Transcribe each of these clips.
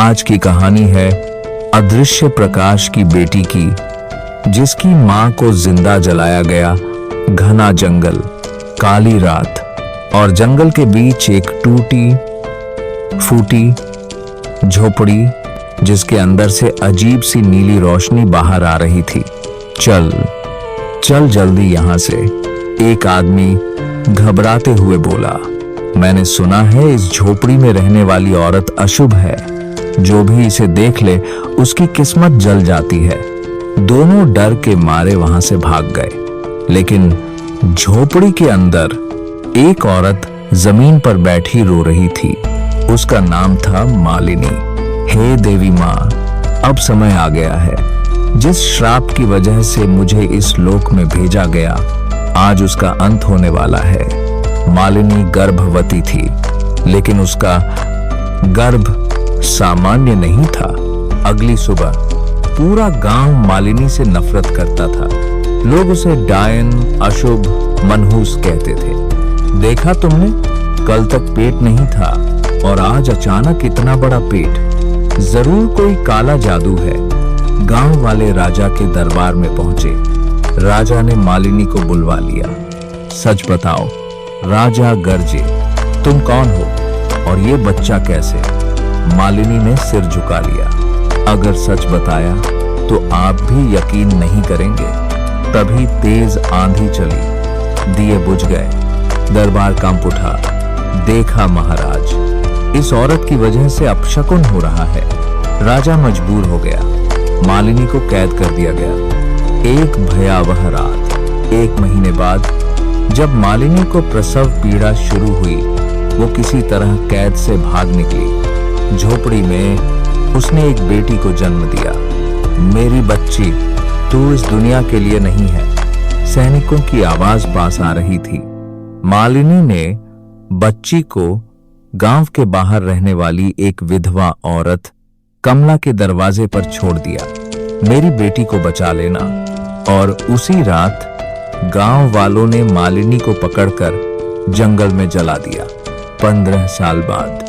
आज की कहानी है अदृश्य प्रकाश की बेटी की, जिसकी मां को जिंदा जलाया गया। घना जंगल, काली रात और जंगल के बीच एक टूटी फूटी झोपड़ी, जिसके अंदर से अजीब सी नीली रोशनी बाहर आ रही थी। चल चल जल्दी यहां से, एक आदमी घबराते हुए बोला। मैंने सुना है इस झोपड़ी में रहने वाली औरत अशुभ है, जो भी इसे देख ले उसकी किस्मत जल जाती है। दोनों डर के मारे वहां से भाग गए, लेकिन झोपड़ी के अंदर एक औरत जमीन पर बैठी रो रही थी। उसका नाम था मालिनी। हे देवी माँ, अब समय आ गया है। जिस श्राप की वजह से मुझे इस लोक में भेजा गया, आज उसका अंत होने वाला है। मालिनी गर्भवती थी, लेकिन उसका गर्भ सामान्य नहीं था। अगली सुबह पूरा गांव मालिनी से नफरत करता था। लोग उसे डायन, अशुभ, मनहूस कहते थे। देखा तुमने, कल तक पेट नहीं था और आज अचानक इतना बड़ा पेट। जरूर कोई काला जादू है। गांव वाले राजा के दरबार में पहुंचे। राजा ने मालिनी को बुलवा लिया। सच बताओ, राजा गरजे, तुम कौन हो और ये बच्चा कैसे? मालिनी ने सिर झुका लिया। अगर सच बताया तो आप भी यकीन नहीं करेंगे। तभी तेज आंधी चली, दिए बुझ गए, दरबार कांप उठा। देखा महाराज, इस औरत की वजह से अपशकुन हो रहा है। राजा मजबूर हो गया। मालिनी को कैद कर दिया गया। एक भयावह रात। 1 महीने बाद जब मालिनी को प्रसव पीड़ा शुरू हुई, वो किसी तरह कैद से भाग निकली। झोपड़ी में उसने एक बेटी को जन्म दिया। मेरी बच्ची, तू इस दुनिया के लिए नहीं है। सैनिकों की आवाज पास आ रही थी। मालिनी ने बच्ची को गांव के बाहर रहने वाली एक विधवा औरत कमला के दरवाजे पर छोड़ दिया। मेरी बेटी को बचा लेना। और उसी रात गांव वालों ने मालिनी को पकड़कर जंगल में जला दिया। 15 साल बाद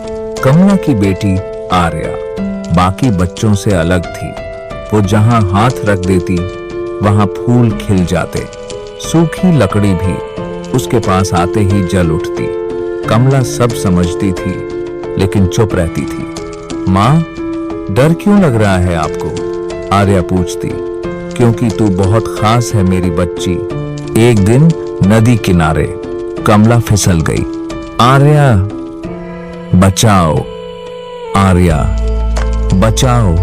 कमला की बेटी आर्या बाकी बच्चों से अलग थी। वो जहां हाथ रख देती, वहां फूल खिल जाते। सूखी लकड़ी भी उसके पास आते ही जल उठती। कमला सब समझती थी, लेकिन चुप रहती थी। माँ, डर क्यों लग रहा है आपको? आर्या पूछती। क्योंकि तू बहुत खास है मेरी बच्ची। एक दिन नदी किनारे कमला फिसल गई। आर्या बचाओ, आर्या बचाओ।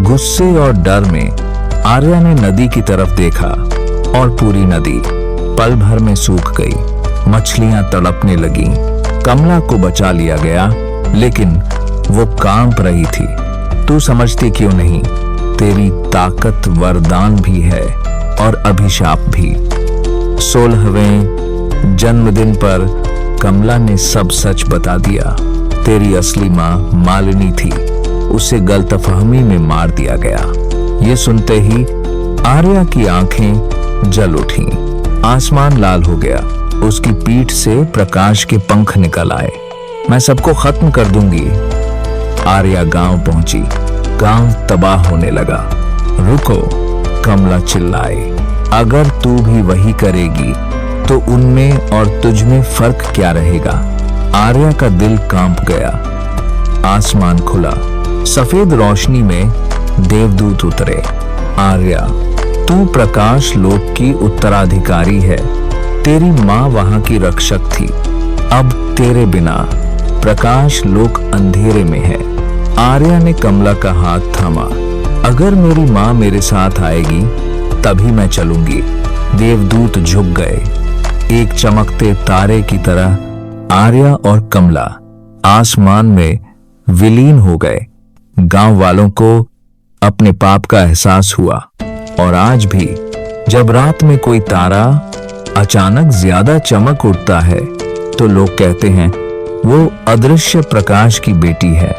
गुस्से और डर में आर्या ने नदी की तरफ देखा और पूरी नदी पल भर में सूख गई। मछलियां तड़पने लगीं। कमला को बचा लिया गया, लेकिन वो कांप रही थी। तू समझती क्यों नहीं? तेरी ताकत वरदान भी है और अभिशाप भी। 16वें जन्मदिन पर कमला ने सब सच बता दिया। तेरी असली माँ मालिनी थी। उसे गलतफहमी में मार दिया गया। ये सुनते ही आर्या की आंखें जल उठीं। आसमान लाल हो गया। उसकी पीठ से प्रकाश के पंख निकल आए। मैं सबको खत्म कर दूंगी। आर्या गांव पहुंची। गांव तबाह होने लगा। रुको, कमला चिल्लाई। अगर तू भी वही करेगी तो उनमें और तुझ में फर्क क्या रहेगा? आर्या का दिल कांप गया। आसमान खुला। सफेद रोशनी में देवदूत उतरे। आर्या, तू प्रकाश लोक की उत्तराधिकारी है। तेरी माँ वहां की रक्षक थी। अब तेरे बिना प्रकाश लोक अंधेरे में है। आर्या ने कमला का हाथ थामा। अगर मेरी माँ मेरे साथ आएगी तभी मैं चलूंगी। देवदूत झुक गए। एक चमकते तारे की तरह आर्या और कमला आसमान में विलीन हो गए। गांव वालों को अपने पाप का एहसास हुआ। और आज भी जब रात में कोई तारा अचानक ज्यादा चमक उठता है, तो लोग कहते हैं वो अदृश्य प्रकाश की बेटी है।